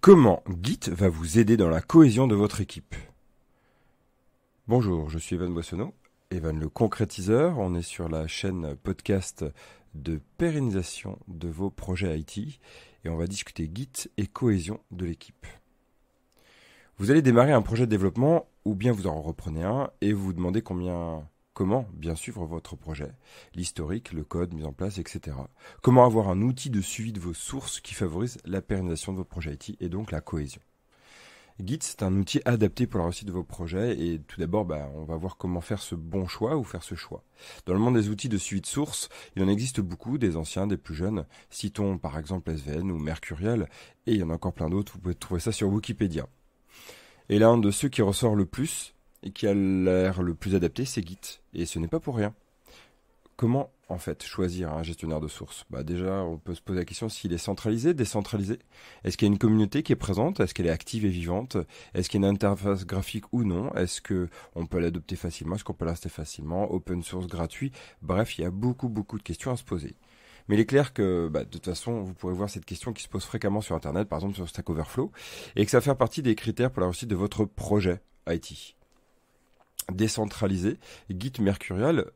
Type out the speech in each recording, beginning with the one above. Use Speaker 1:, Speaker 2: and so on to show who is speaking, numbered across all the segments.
Speaker 1: Comment Git va vous aider dans la cohésion de votre équipe? Bonjour, je suis Evan Boissonneau, Evan le concrétiseur. On est sur la chaîne podcast de pérennisation de vos projets IT et on va discuter Git et cohésion de l'équipe. Vous allez démarrer un projet de développement ou bien vous en reprenez un et vous vous demandez comment bien suivre votre projet, l'historique, le code mis en place, etc. Comment avoir un outil de suivi de vos sources qui favorise la pérennisation de vos projets IT et donc la cohésion. Git, c'est un outil adapté pour la réussite de vos projets et tout d'abord, on va voir comment faire ce bon choix ou faire ce choix. Dans le monde des outils de suivi de sources, il en existe beaucoup, des anciens, des plus jeunes. Citons par exemple SVN ou Mercurial et il y en a encore plein d'autres, vous pouvez trouver ça sur Wikipédia. Et l'un de ceux qui ressort le plus et qui a l'air le plus adapté, c'est Git. Et ce n'est pas pour rien. Comment, en fait, choisir un gestionnaire de sources? Déjà, on peut se poser la question s'il est centralisé, décentralisé. Est-ce qu'il y a une communauté qui est présente? Est-ce qu'elle est active et vivante? Est-ce qu'il y a une interface graphique ou non? Est-ce qu'on peut l'adopter facilement? Est-ce qu'on peut l'installer facilement? Open source, gratuit? Bref, il y a beaucoup de questions à se poser. Mais il est clair que, de toute façon, vous pourrez voir cette question qui se pose fréquemment sur Internet, par exemple sur Stack Overflow, et que ça va faire partie des critères pour la réussite de votre projet IT. Décentralisé, Git Mercurial,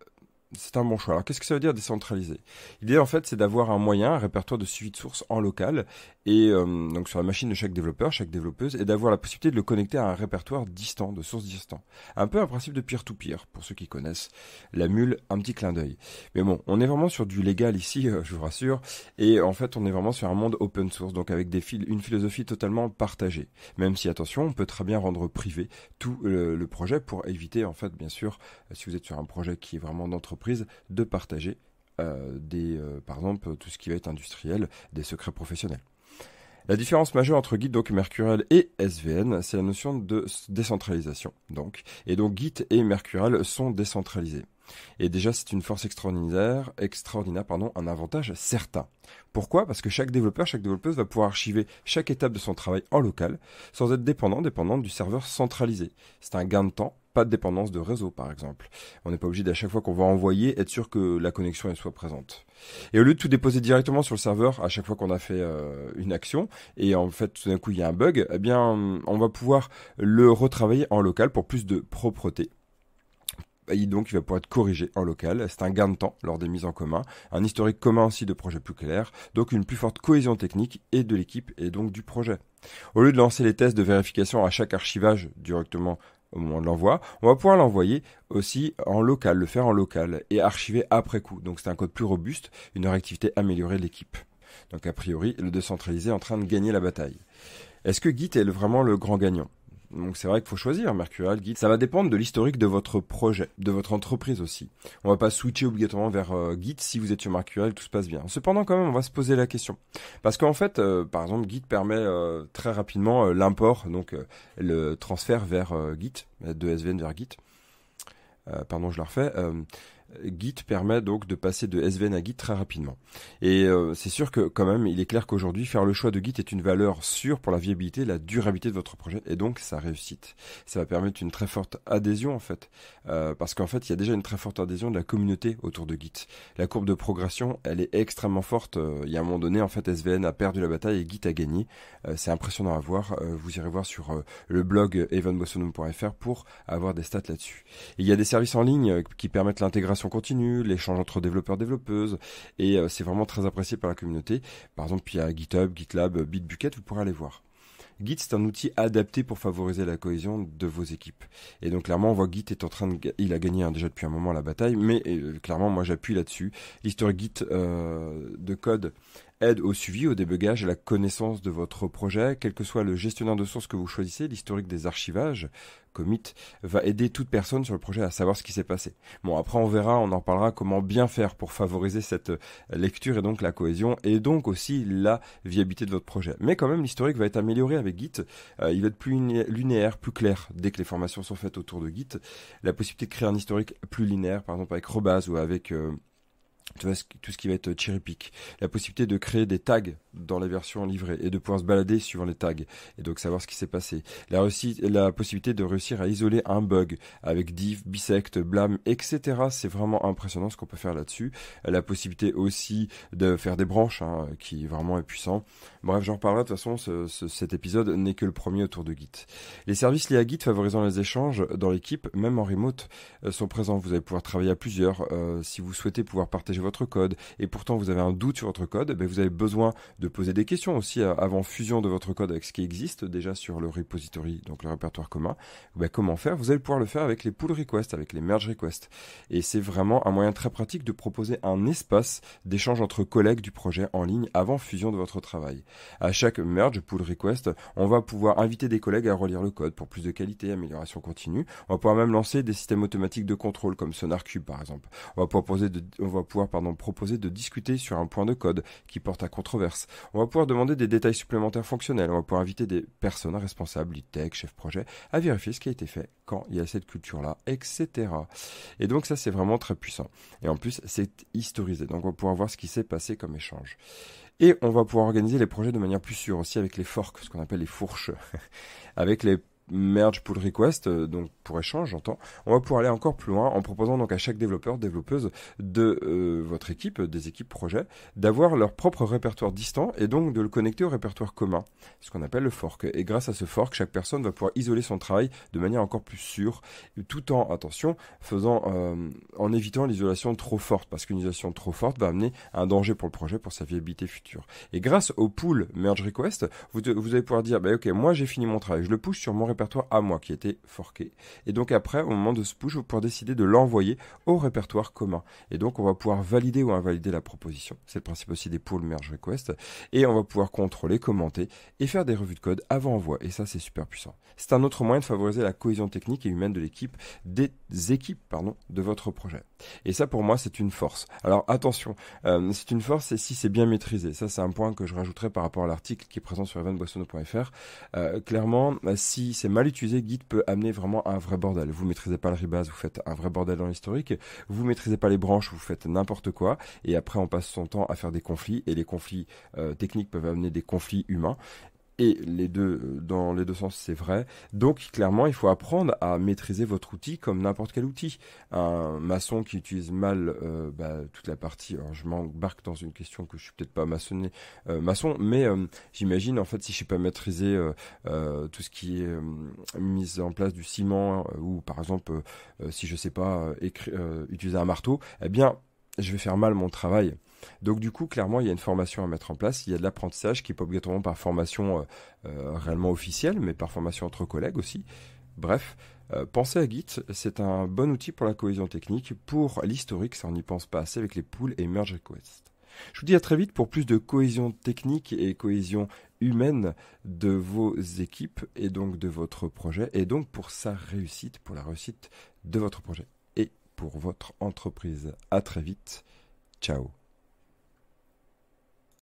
Speaker 1: c'est un bon choix. Alors, qu'est-ce que ça veut dire décentralisé? L'idée, en fait, c'est d'avoir un moyen, un répertoire de suivi de sources en local, et donc sur la machine de chaque développeur, chaque développeuse, et d'avoir la possibilité de le connecter à un répertoire distant, de sources distantes. Un peu un principe de peer-to-peer, pour ceux qui connaissent la mule, un petit clin d'œil. Mais bon, on est vraiment sur du légal ici, je vous rassure, et en fait, on est vraiment sur un monde open source, donc avec une philosophie totalement partagée. Même si, attention, on peut très bien rendre privé tout le projet pour éviter, en fait, bien sûr, si vous êtes sur un projet qui est vraiment d'entreprise, de partager par exemple, tout ce qui va être industriel, des secrets professionnels. La différence majeure entre Git, donc Mercurial et SVN, c'est la notion de décentralisation. Et donc Git et Mercurial sont décentralisés. Et déjà, c'est une force extraordinaire, un avantage certain. Pourquoi? Parce que chaque développeur, chaque développeuse va pouvoir archiver chaque étape de son travail en local, sans être dépendante du serveur centralisé. C'est un gain de temps, pas de dépendance de réseau, par exemple. On n'est pas obligé d'à chaque fois qu'on va envoyer, être sûr que la connexion elle soit présente. Et au lieu de tout déposer directement sur le serveur, à chaque fois qu'on a fait une action, et en fait, tout d'un coup, il y a un bug, on va pouvoir le retravailler en local pour plus de propreté. Et donc, il va pouvoir être corrigé en local. C'est un gain de temps lors des mises en commun. Un historique commun aussi de projets plus clairs. Donc, une plus forte cohésion technique et de l'équipe et donc du projet. Au lieu de lancer les tests de vérification à chaque archivage directement au moment de l'envoi, on va pouvoir l'envoyer aussi en local, le faire en local et archiver après coup. Donc, c'est un code plus robuste, une réactivité améliorée de l'équipe. Donc, a priori, le décentralisé est en train de gagner la bataille. Est-ce que Git est vraiment le grand gagnant? Donc c'est vrai qu'il faut choisir Mercurial, Git. Ça va dépendre de l'historique de votre projet, de votre entreprise aussi. On va pas switcher obligatoirement vers Git si vous êtes sur Mercurial, tout se passe bien. Cependant quand même, on va se poser la question. Parce qu'en fait, par exemple, Git permet très rapidement l'import, donc le transfert vers Git, de SVN vers Git. Je la refais. Git permet donc de passer de SVN à Git très rapidement. Et c'est sûr que quand même, il est clair qu'aujourd'hui, faire le choix de Git est une valeur sûre pour la viabilité, la durabilité de votre projet et donc sa réussite. Ça va permettre une très forte adhésion en fait. Parce qu'en fait, il y a déjà une très forte adhésion de la communauté autour de Git. La courbe de progression, elle est extrêmement forte. Il y a un moment donné, en fait, SVN a perdu la bataille et Git a gagné. C'est impressionnant à voir. Vous irez voir sur le blog evanbossonneau.fr pour avoir des stats là-dessus. Et il y a des services en ligne qui permettent l'intégration continue, l'échange entre développeurs-développeuses, et c'est vraiment très apprécié par la communauté. Par exemple, il y a GitHub, GitLab, Bitbucket, vous pourrez aller voir. Git, c'est un outil adapté pour favoriser la cohésion de vos équipes. Et donc, clairement, on voit Git est en train il a gagné déjà depuis un moment la bataille, mais clairement, moi, j'appuie là-dessus. L'historique Git de code aide au suivi, au débugage, à la connaissance de votre projet. Quel que soit le gestionnaire de source que vous choisissez, l'historique des archivages, commit, va aider toute personne sur le projet à savoir ce qui s'est passé. Bon, après on verra, on en parlera comment bien faire pour favoriser cette lecture et donc la cohésion et donc aussi la viabilité de votre projet. Mais quand même, l'historique va être amélioré avec Git. Il va être plus linéaire, plus clair. Dès que les formations sont faites autour de Git, la possibilité de créer un historique plus linéaire, par exemple avec Rebase ou avec Tu vois, tout ce qui va être cherry pick, la possibilité de créer des tags dans les versions livrées et de pouvoir se balader suivant les tags et donc savoir ce qui s'est passé. La possibilité de réussir à isoler un bug avec diff, bisect, blâme, etc. C'est vraiment impressionnant ce qu'on peut faire là-dessus. La possibilité aussi de faire des branches, hein, qui vraiment est puissant. Bref, j'en reparlerai de toute façon, cet épisode n'est que le premier autour de Git. Les services liés à Git favorisant les échanges dans l'équipe, même en remote, sont présents. Vous allez pouvoir travailler à plusieurs. Si vous souhaitez pouvoir partager votre code et pourtant vous avez un doute sur votre code, vous avez besoin de poser des questions aussi avant fusion de votre code avec ce qui existe déjà sur le repository, donc le répertoire commun. Comment faire? Vous allez pouvoir le faire avec les pull requests, avec les merge requests. Et c'est vraiment un moyen très pratique de proposer un espace d'échange entre collègues du projet en ligne avant fusion de votre travail. À chaque merge pull request, on va pouvoir inviter des collègues à relire le code pour plus de qualité, amélioration continue. On va pouvoir même lancer des systèmes automatiques de contrôle comme SonarQube par exemple. On va pouvoir proposer de discuter sur un point de code qui porte à controverse. On va pouvoir demander des détails supplémentaires fonctionnels. On va pouvoir inviter des personnes responsables, lead tech, chef projet, à vérifier ce qui a été fait quand il y a cette culture-là, etc. Et donc ça, c'est vraiment très puissant. Et en plus, c'est historisé. Donc on va pouvoir voir ce qui s'est passé comme échange. Et on va pouvoir organiser les projets de manière plus sûre aussi avec les forks, ce qu'on appelle les fourches. Avec les merge pull request, donc pour échange, j'entends. On va pouvoir aller encore plus loin en proposant donc à chaque développeur, développeuse de votre équipe, des équipes projet, d'avoir leur propre répertoire distant et donc de le connecter au répertoire commun, ce qu'on appelle le fork. Et grâce à ce fork, chaque personne va pouvoir isoler son travail de manière encore plus sûre, tout en, attention, en évitant l'isolation trop forte, parce qu'une isolation trop forte va amener un danger pour le projet, pour sa viabilité future. Et grâce au pull merge request, vous allez pouvoir dire, ok, moi j'ai fini mon travail, je le push sur mon répertoire à moi qui était forqué. Et donc après, au moment de ce push, vous pourrez décider de l'envoyer au répertoire commun. Et donc on va pouvoir valider ou invalider la proposition. C'est le principe aussi des pull merge request. Et on va pouvoir contrôler, commenter et faire des revues de code avant envoi. Et ça, c'est super puissant. C'est un autre moyen de favoriser la cohésion technique et humaine de l'équipe, des équipes, de votre projet. Et ça, pour moi, c'est une force. Alors attention, c'est une force et si c'est bien maîtrisé. Ça, c'est un point que je rajouterai par rapport à l'article qui est présent sur evanboissonneau.fr. Clairement, si c'est mal utilisé, Git peut amener vraiment un vrai bordel. Vous maîtrisez pas le rebase, vous faites un vrai bordel dans l'historique. Vous maîtrisez pas les branches, vous faites n'importe quoi. Et après, on passe son temps à faire des conflits. Et les conflits techniques peuvent amener des conflits humains. Et les deux, dans les deux sens, c'est vrai. Donc, clairement, il faut apprendre à maîtriser votre outil comme n'importe quel outil. Un maçon qui utilise mal toute la partie... Alors, je m'embarque dans une question que je suis peut-être pas maçon, mais j'imagine, en fait, si je sais pas maîtriser tout ce qui est mise en place du ciment, ou par exemple, si je sais pas utiliser un marteau, eh bien, je vais faire mal mon travail. Donc du coup, clairement, il y a une formation à mettre en place. Il y a de l'apprentissage qui n'est pas obligatoirement par formation réellement officielle, mais par formation entre collègues aussi. Bref, pensez à Git, c'est un bon outil pour la cohésion technique. Pour l'historique, ça on n'y pense pas assez avec les pulls et merge requests. Je vous dis à très vite pour plus de cohésion technique et cohésion humaine de vos équipes et donc de votre projet et donc pour sa réussite, pour la réussite de votre projet et pour votre entreprise. À très vite. Ciao.